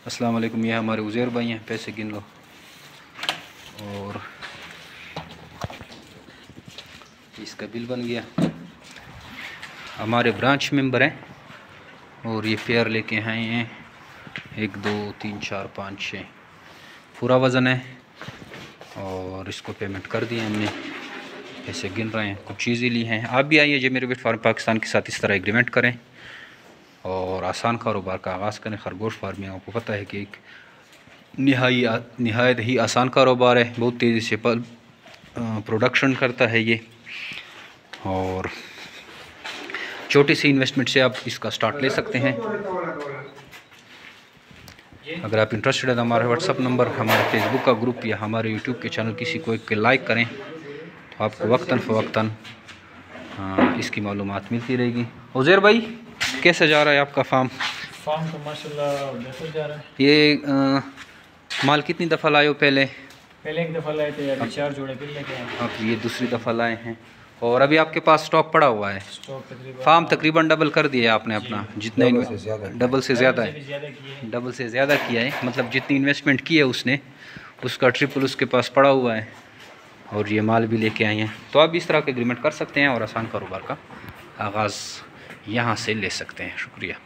अस्सलाम वालेकुम, ये हमारे उज़ैर भाई हैं, पैसे गिन लो। और इसका बिल बन गया। हमारे ब्रांच मेंबर हैं और ये पेयर लेके आए हैं 1 2 3 4 5 6 पूरा वज़न है और इसको पेमेंट कर दिया हमने। पैसे गिन रहे हैं, कुछ चीज़ें ली हैं। आप भी आइए जेमेरी वेट फार्म पाकिस्तान के साथ इस तरह एग्रीमेंट करें और आसान कारोबार का आगाज़ करें। खरगोश फार्मिंग आपको पता है कि एक नहायत ही आसान कारोबार है, बहुत तेज़ी से प्रोडक्शन करता है ये, और छोटी सी इन्वेस्टमेंट से आप इसका स्टार्ट ले सकते हैं। अगर आप इंटरेस्टेड हैं तो हमारा व्हाट्सअप नंबर, हमारे फेसबुक का ग्रुप या हमारे यूट्यूब के चैनल किसी को एक लाइक करें तो आपको वक्तन फ़वक्तन इसकी मालूमात मिलती रहेगी। उज़ैर भाई, कैसे जा रहा है आपका फार्म? तो माशाल्लाह बेहतर जा रहा है। ये माल कितनी दफ़ा लाए हो? पहले एक दफ़ा लाए थे, अभी 4 जोड़े फिर लेके आए। अब ये दूसरी दफ़ा लाए हैं और अभी आपके पास स्टॉक पड़ा हुआ है। फार्म तकरीबन डबल कर दिया आपने अपना, जितना डबल से ज़्यादा है, डबल से ज़्यादा किया है, मतलब जितनी इन्वेस्टमेंट की है उसने उसका ट्रिपल उसके पास पड़ा हुआ है और ये माल भी लेके आए हैं। तो आप इस तरह के एग्रीमेंट कर सकते हैं और आसान कारोबार का आगाज़ यहाँ से ले सकते हैं। शुक्रिया।